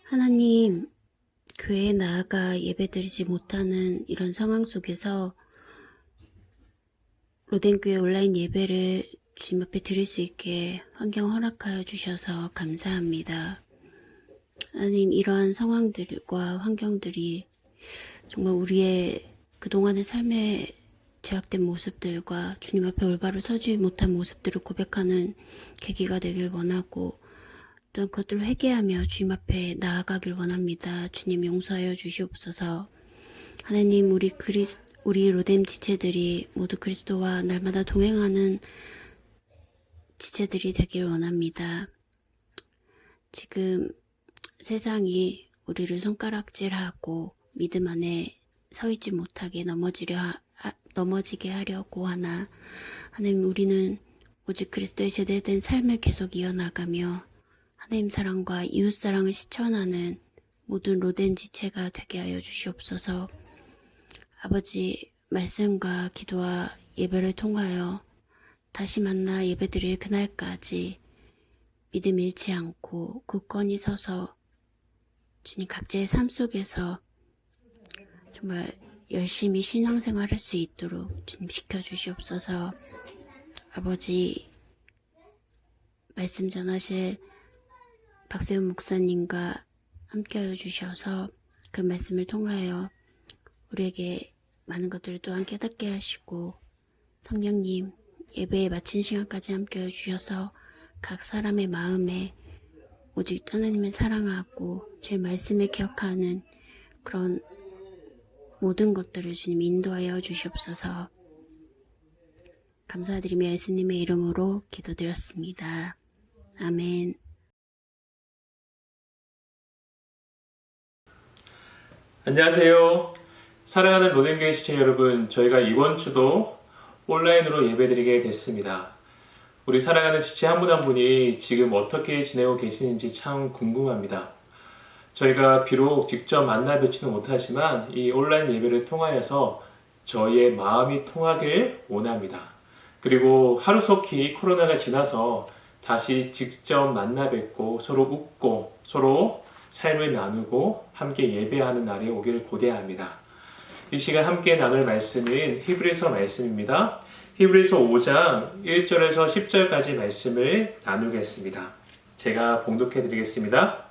하나님, 교회에 나아가 예배드리지 못하는 이런 상황 속에서 로덴교회 온라인 예배를 주님 앞에 드릴 수 있게 환경 허락하여 주셔서 감사합니다. 하나님, 이러한 상황들과 환경들이 정말 우리의 그동안의 삶의 죄악된 모습들과 주님 앞에 올바로 서지 못한 모습들을 고백하는 계기가 되길 원하고, 또한 그것들을 회개하며 주님 앞에 나아가길 원합니다. 주님 용서하여 주시옵소서. 하나님, 우리 로뎀 지체들이 모두 그리스도와 날마다 동행하는 지체들이 되길 원합니다. 지금 세상이 우리를 손가락질하고 믿음 안에 서 있지 못하게 넘어지게 하려고 하나, 하나님, 우리는 오직 그리스도의 제대된 삶을 계속 이어나가며 하나님 사랑과 이웃 사랑을 실천하는 모든 로된 지체가 되게 하여 주시옵소서. 아버지, 말씀과 기도와 예배를 통하여 다시 만나 예배드릴 그날까지 믿음 잃지 않고 굳건히 서서 주님 각자의 삶 속에서 정말 열심히 신앙생활할 수 있도록 주님 지켜주시옵소서. 아버지, 말씀 전하실 박세훈 목사님과 함께하여 주셔서 그 말씀을 통하여 우리에게 많은 것들을 또한 깨닫게 하시고, 성령님 예배에 마친 시간까지 함께하여 주셔서 각 사람의 마음에 오직 하나님을 사랑하고 제 말씀을 기억하는 그런 모든 것들을 주님 인도하여 주시옵소서. 감사드리며 예수님의 이름으로 기도드렸습니다. 아멘. 안녕하세요. 사랑하는 로덴교회 시청 여러분, 저희가 이번 주도 온라인으로 예배드리게 됐습니다. 우리 사랑하는 지체 한 분 한 분이 지금 어떻게 지내고 계시는지 참 궁금합니다. 저희가 비록 직접 만나 뵙지는 못하지만 이 온라인 예배를 통하여서 저희의 마음이 통하길 원합니다. 그리고 하루속히 코로나가 지나서 다시 직접 만나 뵙고 서로 웃고 서로 삶을 나누고 함께 예배하는 날이 오기를 고대합니다. 이 시간 함께 나눌 말씀은 히브리서 말씀입니다. 히브리서 5장 1절에서 10절까지 말씀을 나누겠습니다. 제가 봉독해 드리겠습니다.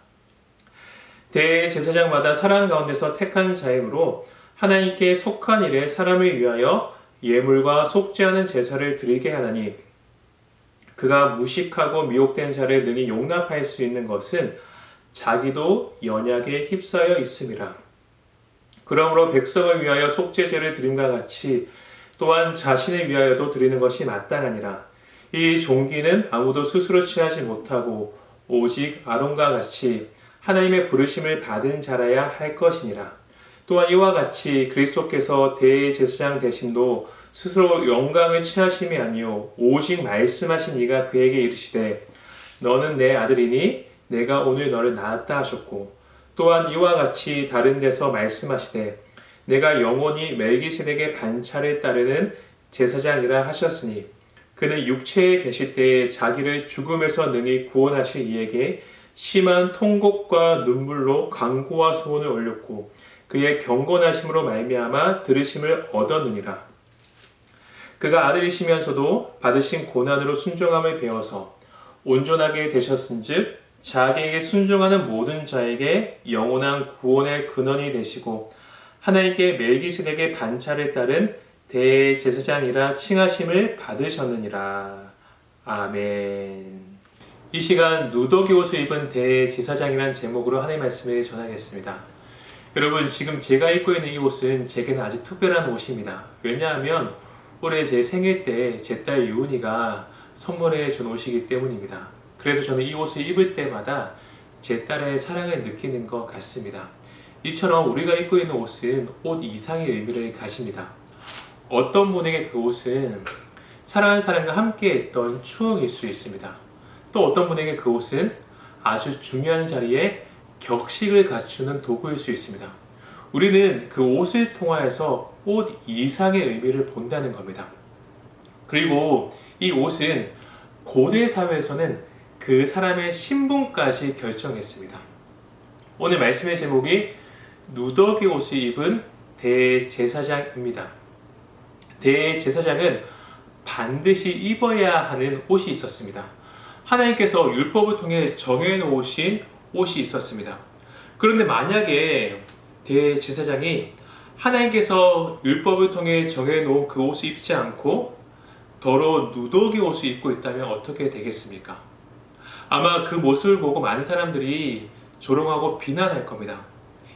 대제사장마다 사람 가운데서 택한 자임으로 하나님께 속한 일에 사람을 위하여 예물과 속죄하는 제사를 드리게 하나니, 그가 무식하고 미혹된 자를 능히 용납할 수 있는 것은 자기도 연약에 휩싸여 있음이라. 그러므로 백성을 위하여 속죄제를 드림과 같이 또한 자신을 위하여도 드리는 것이 마땅하니라. 이 종기는 아무도 스스로 취하지 못하고 오직 아론과 같이 하나님의 부르심을 받은 자라야 할 것이니라. 또한 이와 같이 그리스도께서 대제사장 되심도 스스로 영광을 취하심이 아니요 오직 말씀하신 이가 그에게 이르시되 너는 내 아들이니 내가 오늘 너를 낳았다 하셨고, 또한 이와 같이 다른 데서 말씀하시되 내가 영원히 멜기세덱의 반차를 따르는 제사장이라 하셨으니, 그는 육체에 계실 때에 자기를 죽음에서 능히 구원하실 이에게 심한 통곡과 눈물로 간구와 소원을 올렸고 그의 경건하심으로 말미암아 들으심을 얻었느니라. 그가 아들이시면서도 받으신 고난으로 순종함을 배워서 온전하게 되셨은즉 자기에게 순종하는 모든 자에게 영원한 구원의 근원이 되시고 하나님께 멜기세덱의 반차를 따른 대제사장이라 칭하심을 받으셨느니라. 아멘. 이 시간 누더기 옷을 입은 대제사장이란 제목으로 하나님의 말씀을 전하겠습니다. 여러분, 지금 제가 입고 있는 이 옷은 제게는 아주 특별한 옷입니다. 왜냐하면 올해 제 생일 때 제 딸 유은이가 선물해 준 옷이기 때문입니다. 그래서 저는 이 옷을 입을 때마다 제 딸의 사랑을 느끼는 것 같습니다. 이처럼 우리가 입고 있는 옷은 옷 이상의 의미를 가집니다. 어떤 분에게 그 옷은 사랑하는 사람과 함께 했던 추억일 수 있습니다. 또 어떤 분에게 그 옷은 아주 중요한 자리에 격식을 갖추는 도구일 수 있습니다. 우리는 그 옷을 통하여서 옷 이상의 의미를 본다는 겁니다. 그리고 이 옷은 고대 사회에서는 그 사람의 신분까지 결정했습니다. 오늘 말씀의 제목이 누더기 옷을 입은 대제사장입니다. 대제사장은 반드시 입어야 하는 옷이 있었습니다. 하나님께서 율법을 통해 정해놓으신 옷이 있었습니다. 그런데 만약에 대제사장이 하나님께서 율법을 통해 정해놓은 그 옷을 입지 않고 더러운 누더기 옷을 입고 있다면 어떻게 되겠습니까? 아마 그 모습을 보고 많은 사람들이 조롱하고 비난할 겁니다.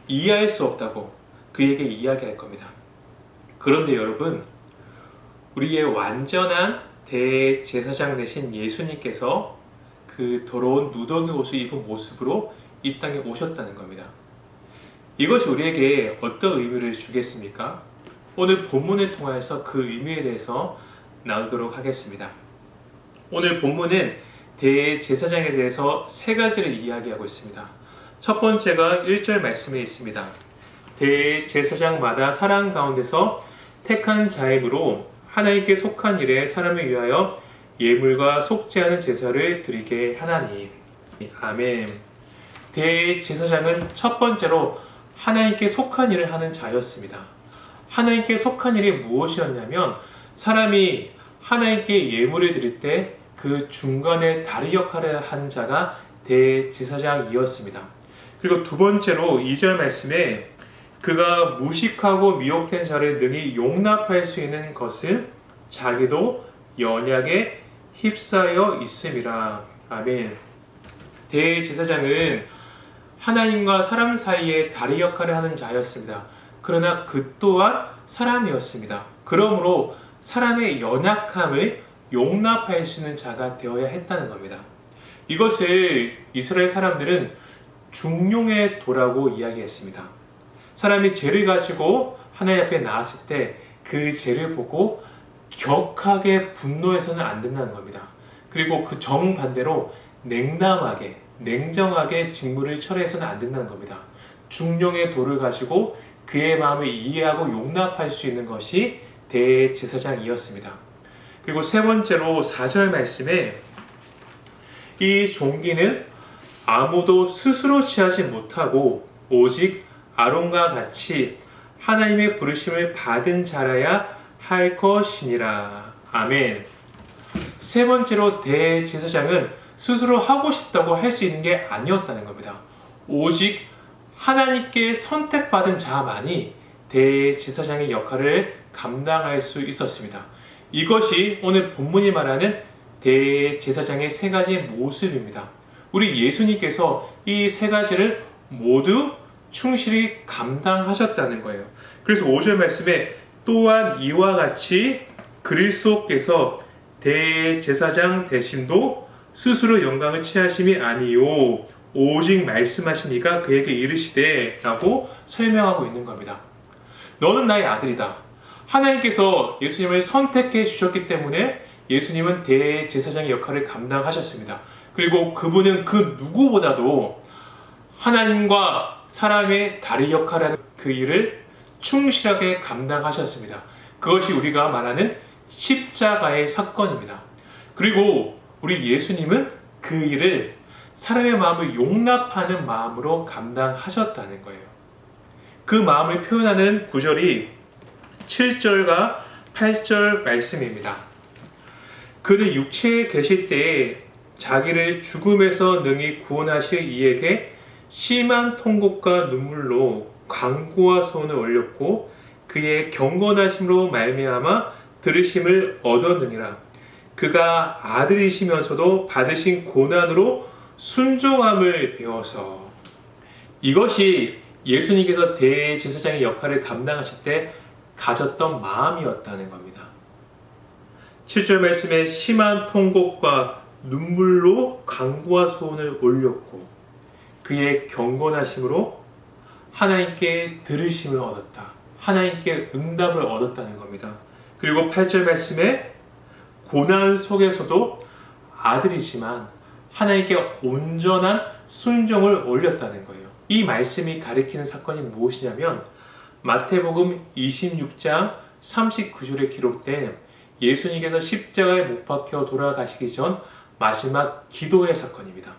이해할 수 없다고 그에게 이야기할 겁니다. 그런데 여러분, 우리의 완전한 대제사장 되신 예수님께서 그 더러운 누더기 옷을 입은 모습으로 이 땅에 오셨다는 겁니다. 이것이 우리에게 어떤 의미를 주겠습니까? 오늘 본문을 통하여서 그 의미에 대해서 나누도록 하겠습니다. 오늘 본문은 대제사장에 대해서 세 가지를 이야기하고 있습니다. 첫 번째가 1절 말씀에 있습니다. 대제사장마다 사람 가운데서 택한 자임으로 하나님께 속한 일에 사람을 위하여 예물과 속죄하는 제사를 드리게 하나니. 아멘. 대제사장은 첫 번째로 하나님께 속한 일을 하는 자였습니다. 하나님께 속한 일이 무엇이었냐면 사람이 하나님께 예물을 드릴 때 그 중간에 다리 역할을 하는 자가 대제사장이었습니다. 그리고 두 번째로 2절 말씀에 그가 무식하고 미혹된 자를 능히 용납할 수 있는 것은 자기도 연약에 휩싸여 있음이라. 아멘. 대제사장은 하나님과 사람 사이에 다리 역할을 하는 자였습니다. 그러나 그 또한 사람이었습니다. 그러므로 사람의 연약함을 용납할 수 있는 자가 되어야 했다는 겁니다. 이것을 이스라엘 사람들은 중용의 도라고 이야기했습니다. 사람이 죄를 가지고 하나님 앞에 나왔을 때 그 죄를 보고 격하게 분노해서는 안 된다는 겁니다. 그리고 그 정반대로 냉담하게, 냉정하게 직무를 처리해서는 안 된다는 겁니다. 중용의 도를 가지고 그의 마음을 이해하고 용납할 수 있는 것이 대제사장이었습니다. 그리고 세 번째로 4절 말씀에 이 종기는 아무도 스스로 취하지 못하고 오직 아론과 같이 하나님의 부르심을 받은 자라야 할 것이니라. 아멘. 세 번째로 대제사장은 스스로 하고 싶다고 할 수 있는 게 아니었다는 겁니다. 오직 하나님께 선택받은 자만이 대제사장의 역할을 감당할 수 있었습니다. 이것이 오늘 본문이 말하는 대제사장의 세 가지 모습입니다. 우리 예수님께서 이 세 가지를 모두 충실히 감당하셨다는 거예요. 그래서 5절 말씀에 또한 이와 같이 그리스도께서 대제사장 되심도 스스로 영광을 취하심이 아니요 오직 말씀하신 이가 그에게 이르시되 라고 설명하고 있는 겁니다. 너는 나의 아들이다. 하나님께서 예수님을 선택해 주셨기 때문에 예수님은 대제사장의 역할을 감당하셨습니다. 그리고 그분은 그 누구보다도 하나님과 사람의 다리 역할을 하는 그 일을 충실하게 감당하셨습니다. 그것이 우리가 말하는 십자가의 사건입니다. 그리고 우리 예수님은 그 일을 사람의 마음을 용납하는 마음으로 감당하셨다는 거예요. 그 마음을 표현하는 구절이 7절과 8절 말씀입니다. 그는 육체에 계실 때에 자기를 죽음에서 능히 구원하실 이에게 심한 통곡과 눈물로 간구와 소원을 올렸고 그의 경건하심으로 말미암아 들으심을 얻었느니라. 그가 아들이시면서도 받으신 고난으로 순종함을 배워서. 이것이 예수님께서 대제사장의 역할을 감당하실 때 가졌던 마음이었다는 겁니다. 7절 말씀에 심한 통곡과 눈물로 간구와 소원을 올렸고 그의 경건하심으로 하나님께 들으심을 얻었다. 하나님께 응답을 얻었다는 겁니다. 그리고 8절 말씀에 고난 속에서도 아들이지만 하나님께 온전한 순종을 올렸다는 거예요. 이 말씀이 가리키는 사건이 무엇이냐면 마태복음 26장 39절에 기록된 예수님께서 십자가에 못 박혀 돌아가시기 전 마지막 기도의 사건입니다.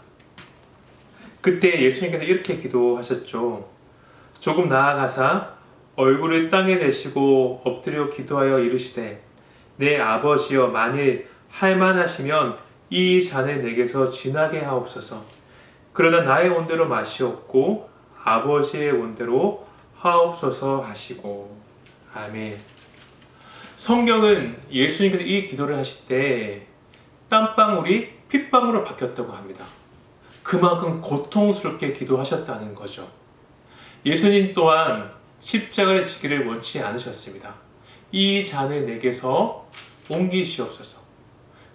그때 예수님께서 이렇게 기도하셨죠. 조금 나아가사 얼굴을 땅에 대시고 엎드려 기도하여 이르시되 내 아버지여 만일 할만하시면 이 잔을 내게서 지나게 하옵소서. 그러나 나의 원대로 마시옵고 아버지의 원대로 하옵소서 하시고. 아멘. 성경은 예수님께서 이 기도를 하실 때 땀방울이 핏방울로 바뀌었다고 합니다. 그만큼 고통스럽게 기도하셨다는 거죠. 예수님 또한 십자가를 지기를 원치 않으셨습니다. 이 잔을 내게서 옮기시옵소서.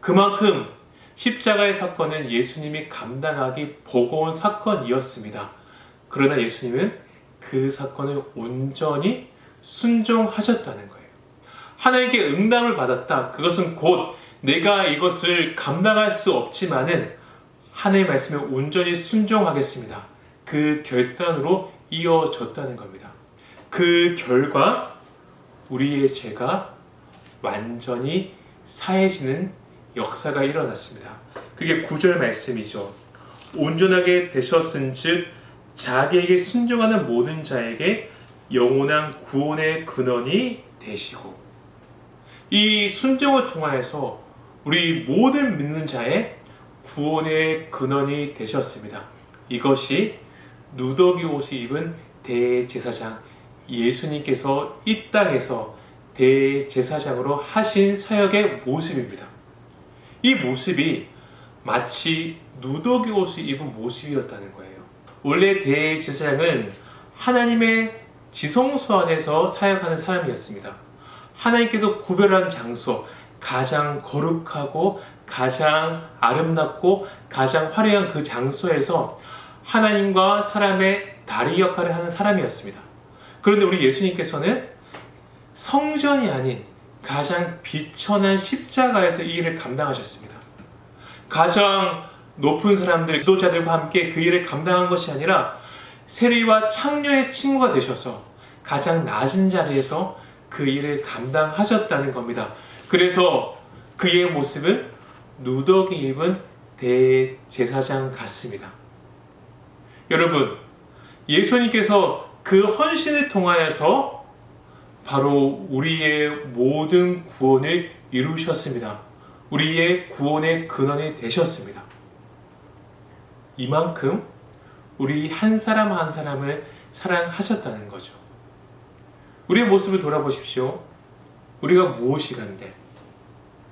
그만큼 십자가의 사건은 예수님이 감당하기 버거운 사건이었습니다. 그러나 예수님은 그 사건을 온전히 순종하셨다는 거예요. 하나님께 응답을 받았다. 그것은 곧 내가 이것을 감당할 수 없지만은 하나님의 말씀에 온전히 순종하겠습니다. 그 결단으로 이어졌다는 겁니다. 그 결과 우리의 죄가 완전히 사해지는 역사가 일어났습니다. 그게 9절 말씀이죠. 온전하게 되셨은즉 자기에게 순종하는 모든 자에게 영원한 구원의 근원이 되시고, 이 순종을 통하여서 우리 모든 믿는 자의 구원의 근원이 되셨습니다. 이것이 누더기 옷을 입은 대제사장 예수님께서 이 땅에서 대제사장으로 하신 사역의 모습입니다. 이 모습이 마치 누더기 옷을 입은 모습이었다는 거예요. 원래 대제사장은 하나님의 지성소 안에서 사역하는 사람이었습니다. 하나님께서 구별한 장소, 가장 거룩하고 가장 아름답고 가장 화려한 그 장소에서 하나님과 사람의 다리 역할을 하는 사람이었습니다. 그런데 우리 예수님께서는 성전이 아닌 가장 비천한 십자가에서 이 일을 감당하셨습니다. 가장 높은 사람들, 지도자들과 함께 그 일을 감당한 것이 아니라 세리와 창녀의 친구가 되셔서 가장 낮은 자리에서 그 일을 감당하셨다는 겁니다. 그래서 그의 모습은 누더기 입은 대제사장 같습니다. 여러분, 예수님께서 그 헌신을 통하여서 바로 우리의 모든 구원을 이루셨습니다. 우리의 구원의 근원이 되셨습니다. 이만큼 우리 한 사람 한 사람을 사랑하셨다는 거죠. 우리의 모습을 돌아보십시오. 우리가 무엇이간데?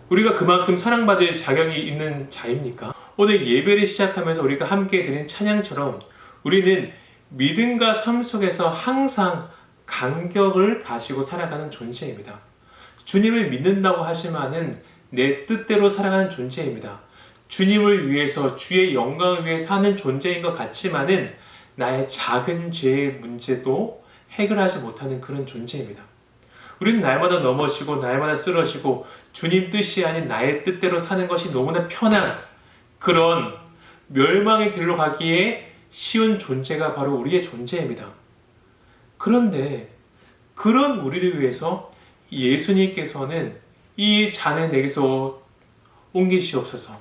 우리가 그만큼 사랑받을 자격이 있는 자입니까? 오늘 예배를 시작하면서 우리가 함께 드린 찬양처럼 우리는 믿음과 삶 속에서 항상 간격을 가지고 살아가는 존재입니다. 주님을 믿는다고 하지만은 내 뜻대로 살아가는 존재입니다. 주님을 위해서 주의 영광을 위해 사는 존재인 것 같지만은 나의 작은 죄의 문제도 해결하지 못하는 그런 존재입니다. 우리는 날마다 넘어지고 날마다 쓰러지고 주님 뜻이 아닌 나의 뜻대로 사는 것이 너무나 편한 그런 멸망의 길로 가기에 쉬운 존재가 바로 우리의 존재입니다. 그런데 그런 우리를 위해서 예수님께서는 이 잔을 내게서 옮기시옵소서.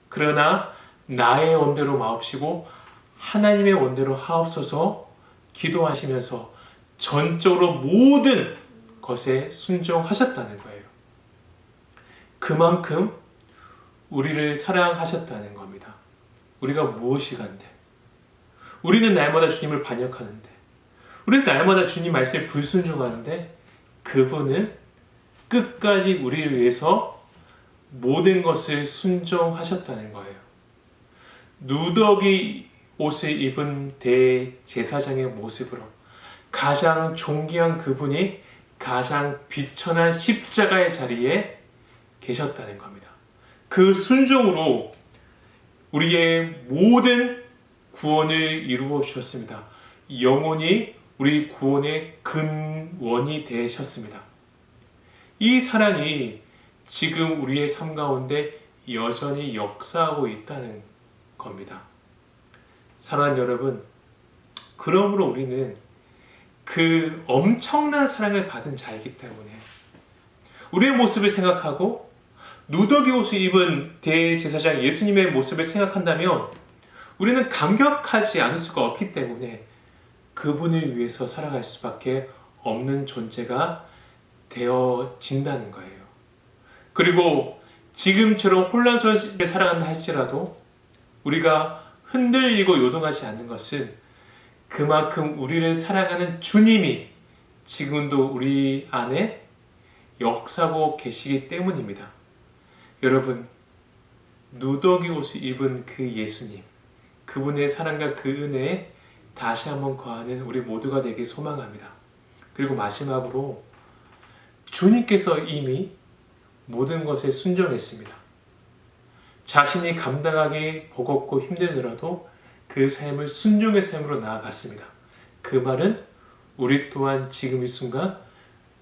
그러나 나의 원대로 마옵시고 하나님의 원대로 하옵소서 기도하시면서 전적으로 모든 것에 순종하셨다는 거예요. 그만큼 우리를 사랑하셨다는 겁니다. 우리가 무엇이간데? 우리는 날마다 주님을 반역하는데, 우리는 날마다 주님 말씀에 불순종하는데, 그분은 끝까지 우리를 위해서 모든 것을 순종하셨다는 거예요. 누더기 옷을 입은 대제사장의 모습으로 가장 존귀한 그분이 가장 비천한 십자가의 자리에 계셨다는 겁니다. 그 순종으로 우리의 모든 구원을 이루어 주셨습니다. 영원히 우리 구원의 근원이 되셨습니다. 이 사랑이 지금 우리의 삶 가운데 여전히 역사하고 있다는 겁니다. 사랑하는 여러분, 그러므로 우리는 그 엄청난 사랑을 받은 자이기 때문에 우리의 모습을 생각하고 누더기 옷을 입은 대제사장 예수님의 모습을 생각한다면 우리는 감격하지 않을 수가 없기 때문에 그분을 위해서 살아갈 수밖에 없는 존재가 되어진다는 거예요. 그리고 지금처럼 혼란스러운 시대에 살아간다 할지라도 우리가 흔들리고 요동하지 않는 것은 그만큼 우리를 사랑하는 주님이 지금도 우리 안에 역사하고 계시기 때문입니다. 여러분, 누더기 옷을 입은 그 예수님, 그분의 사랑과 그 은혜에 다시 한번 거하는 우리 모두가 되길 소망합니다. 그리고 마지막으로 주님께서 이미 모든 것에 순종했습니다. 자신이 감당하기 버겁고 힘들더라도 그 삶을 순종의 삶으로 나아갔습니다. 그 말은 우리 또한 지금 이 순간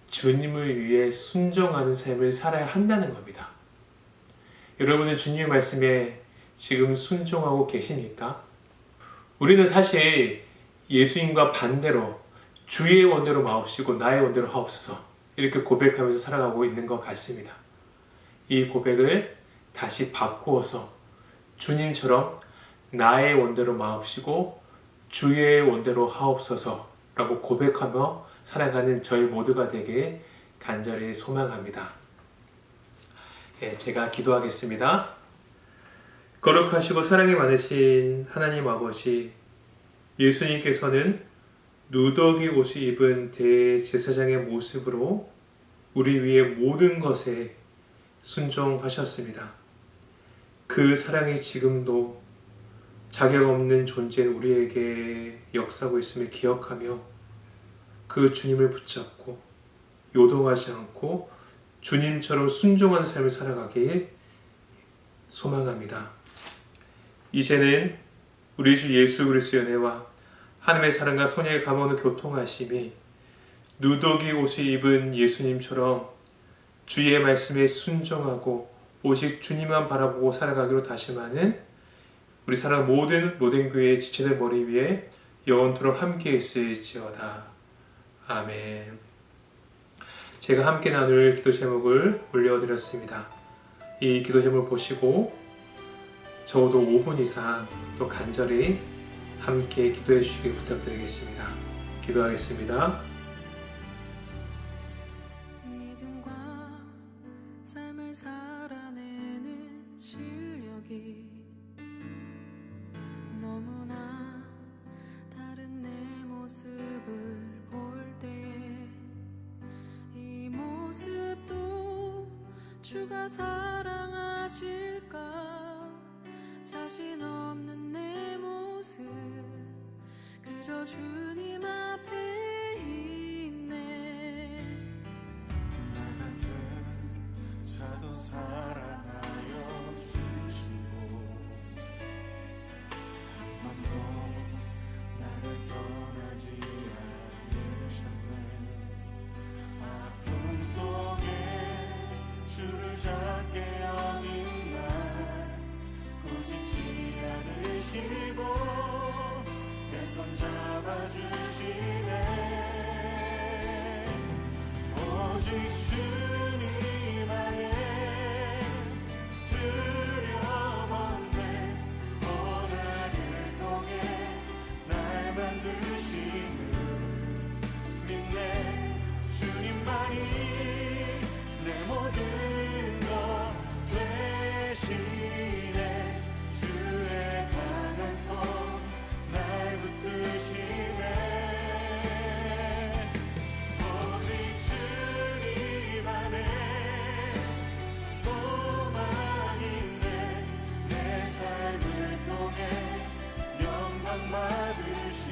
주님을 위해 순종하는 삶을 살아야 한다는 겁니다. 여러분은 주님의 말씀에 지금 순종하고 계십니까? 우리는 사실 예수님과 반대로 주의 원대로 마옵시고 나의 원대로 하옵소서 이렇게 고백하면서 살아가고 있는 것 같습니다. 이 고백을 다시 바꾸어서 주님처럼 나의 원대로 마옵시고 주의 원대로 하옵소서 라고 고백하며 살아가는 저희 모두가 되길 간절히 소망합니다. 제가 기도하겠습니다. 거룩하시고 사랑이 많으신 하나님 아버지, 예수님께서는 누더기 옷을 입은 대제사장의 모습으로 우리 위해 모든 것에 순종하셨습니다. 그 사랑이 지금도 자격 없는 존재인 우리에게 역사하고 있음을 기억하며 그 주님을 붙잡고 요동하지 않고 주님처럼 순종하는 삶을 살아가길 소망합니다. 이제는 우리 주 예수 그리스도의 은혜와 하나님의 사랑과 선의의 감화는 교통하심이 누더기 옷을 입은 예수님처럼 주의 말씀에 순종하고 오직 주님만 바라보고 살아가기로 다짐하는 우리 사랑 모든 로덴교회의 지체들 머리 위에 영원토록 함께 있을지어다. 아멘. 제가 함께 나눌 기도 제목을 올려드렸습니다. 이 기도 제목을 보시고 적어도 5분 이상 또 간절히 함께 기도해 주시길 부탁드리겠습니다. 기도하겠습니다. 믿음과 삶을 살아내는 실력이 너무나 다른 내 모습을 볼 때에 이 모습도 주가 사랑하실까 자신 없는 내 모습 그저 주님 앞에 있네. 나 같은 자도 사랑하여 주시고 한 번도 나를 떠나지 않으셨네. 아픔 속에 주를 작게 여긴 날 꾸짖지 않으시고 내 손 잡아주시네. 오직 주님 안에 두려움 없네. 고난을 통해 날 만드심을 믿네. 주님만이 내 모든 것 되시네. 주의 강한 손 날 붙드시네. 오직 주님 안에 소망 있네. 내 삶을 통해 영광 받으신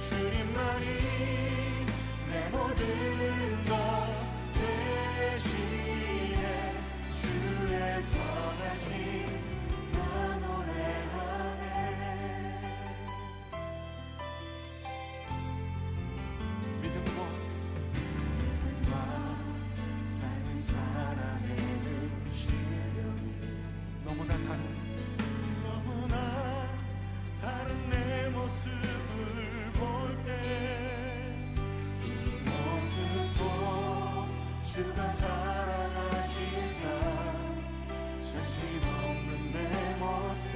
주님만이 내 모든 것 되시네. 주의 선하심 나 노래하네. 믿음과 삶을 살아내는 실력이 너무나 다른 내 모습을 볼 때 이 모습도 주가 사랑하실까 자신 없는 내 모습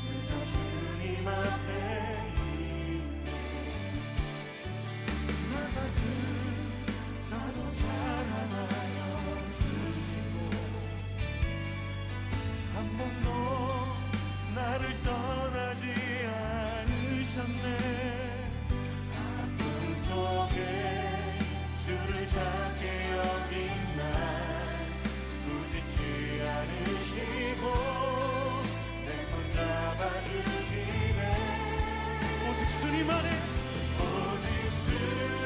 그저 주님 앞에 있네. 나 같은 자도 사랑하여 주시고 한 번도 나를 떠나지 않으셨네. 아픔 속에 주를 작게 여긴 날 꾸짖지 않으시고 내 손 잡아주시네. 오직 주님 안에 오직 주님